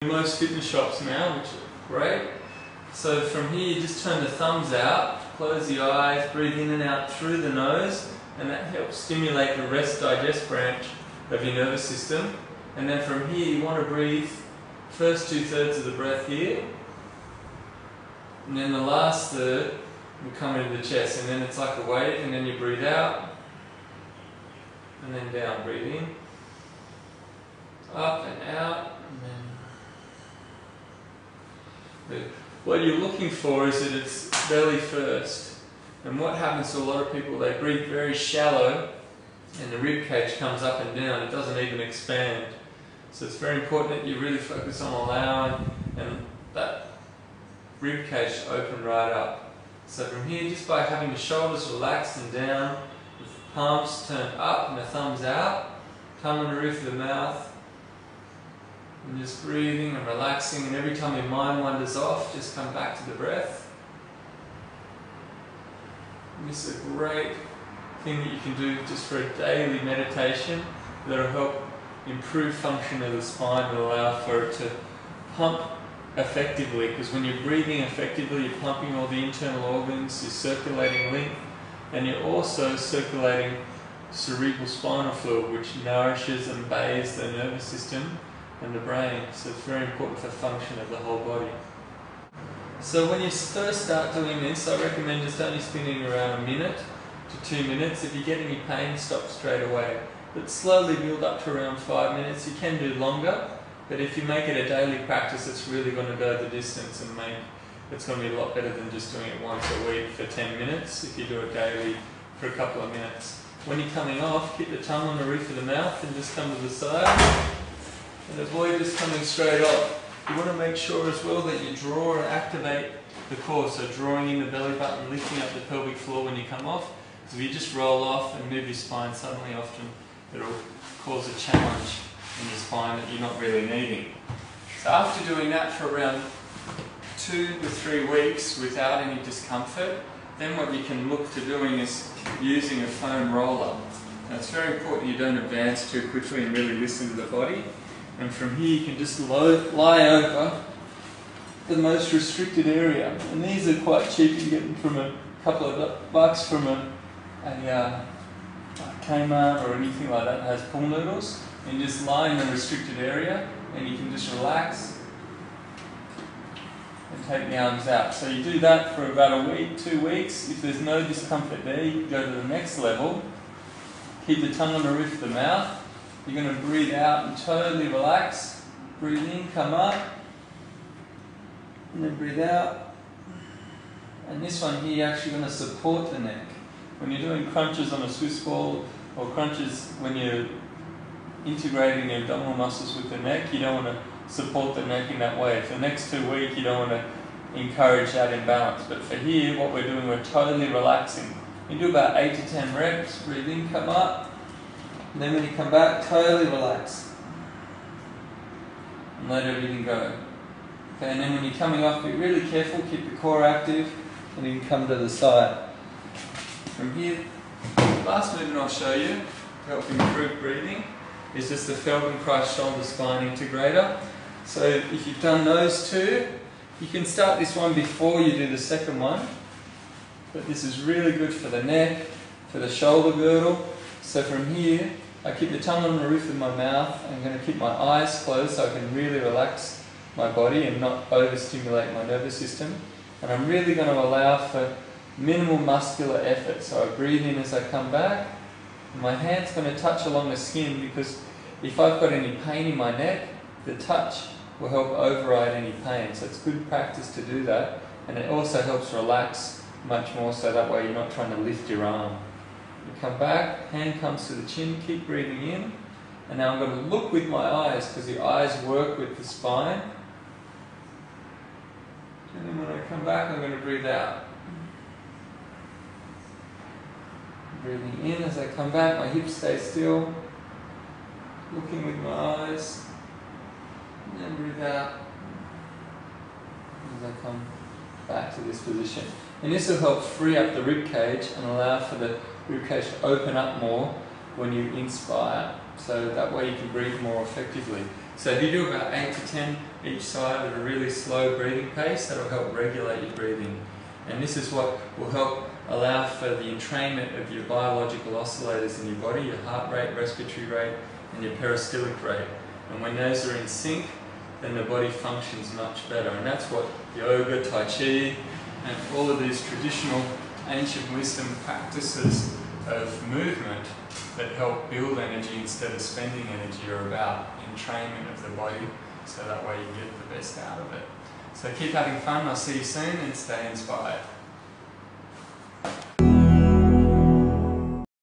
Most fitness shops now, which are great. So from here you just turn the thumbs out, close the eyes, breathe in and out through the nose, and that helps stimulate the rest digest branch of your nervous system. And then from here you want to breathe first 2/3 of the breath here, and then the last third will come into the chest, and then it's like a wave, and then you breathe out and then down, breathe in, up and out, and then what you're looking for is that it's belly first. And what happens to a lot of people, they breathe very shallow and the rib cage comes up and down, it doesn't even expand. So it's very important that you really focus on allowing and that rib cage to open right up. So from here, just by having the shoulders relaxed and down, with the palms turned up and the thumbs out, tongue on the roof of the mouth, and just breathing and relaxing, and every time your mind wanders off, just come back to the breath. And this is a great thing that you can do just for a daily meditation that will help improve function of the spine and allow for it to pump effectively, because when you're breathing effectively, you're pumping all the internal organs, you're circulating lymph, and you're also circulating cerebral spinal fluid, which nourishes and bathes the nervous system and the brain. So it's very important for function of the whole body. So when you first start doing this, I recommend just only spinning around 1 minute to 2 minutes. If you get any pain, stop straight away. But slowly build up to around 5 minutes. You can do longer, but if you make it a daily practice, it's really going to go the distance and it's going to be a lot better than just doing it once a week for 10 minutes if you do it daily for a couple of minutes. When you're coming off, keep the tongue on the roof of the mouth and just come to the side. And avoid just coming straight off. You want to make sure as well that you draw and activate the core, so drawing in the belly button, lifting up the pelvic floor when you come off. Because if you just roll off and move your spine suddenly, often it'll cause a challenge in your spine that you're not really needing. So after doing that for around 2 to 3 weeks without any discomfort, then what you can look to doing is using a foam roller. Now it's very important you don't advance too quickly and really listen to the body. And from here you can just lie over the most restricted area. And these are quite cheap, you can get them from a couple of bucks from a Kmart or anything like that has pool noodles. And you just lie in the restricted area and you can just relax and take the arms out. So you do that for about a week, 2 weeks. If there's no discomfort there, you can go to the next level. Keep the tongue on the roof of the mouth. You're going to breathe out and totally relax. Breathe in, come up, and then breathe out. And this one here, you're actually going to support the neck. When you're doing crunches on a Swiss ball, or crunches when you're integrating the abdominal muscles with the neck, you don't want to support the neck in that way. For the next 2 weeks, you don't want to encourage that imbalance. But for here, what we're doing, we're totally relaxing. You do about 8 to 10 reps. Breathe in, come up. And then when you come back, totally relax. And let everything go. Okay, and then when you're coming off, be really careful, keep the core active, and you can come to the side. From here, the last movement I'll show you to help improve breathing is just the Feldenkrais shoulder spine integrator. So if you've done those two, you can start this one before you do the second one. But this is really good for the neck, for the shoulder girdle. So from here, I keep the tongue on the roof of my mouth. I'm going to keep my eyes closed so I can really relax my body and not overstimulate my nervous system. And I'm really going to allow for minimal muscular effort. So I breathe in as I come back. And my hand's going to touch along the skin, because if I've got any pain in my neck, the touch will help override any pain. So it's good practice to do that. And it also helps relax much more, so that way you're not trying to lift your arm. You come back, hand comes to the chin, keep breathing in, and now I'm going to look with my eyes, because the eyes work with the spine. And then when I come back, I'm going to breathe out. Breathing in as I come back, my hips stay still, looking with my eyes, and then breathe out as I come back to this position. And this will help free up the rib cage and allow for the rib cage to open up more when you inspire, so that way you can breathe more effectively. So if you do about 8 to 10 each side at a really slow breathing pace, that'll help regulate your breathing. And this is what will help allow for the entrainment of your biological oscillators in your body, your heart rate, respiratory rate, and your peristaltic rate. And when those are in sync, then the body functions much better. And that's what yoga, tai chi, and all of these traditional ancient wisdom practices of movement that help build energy instead of spending energy are about. Entrainment of the body, so that way you get the best out of it. So keep having fun, I'll see you soon, and stay inspired.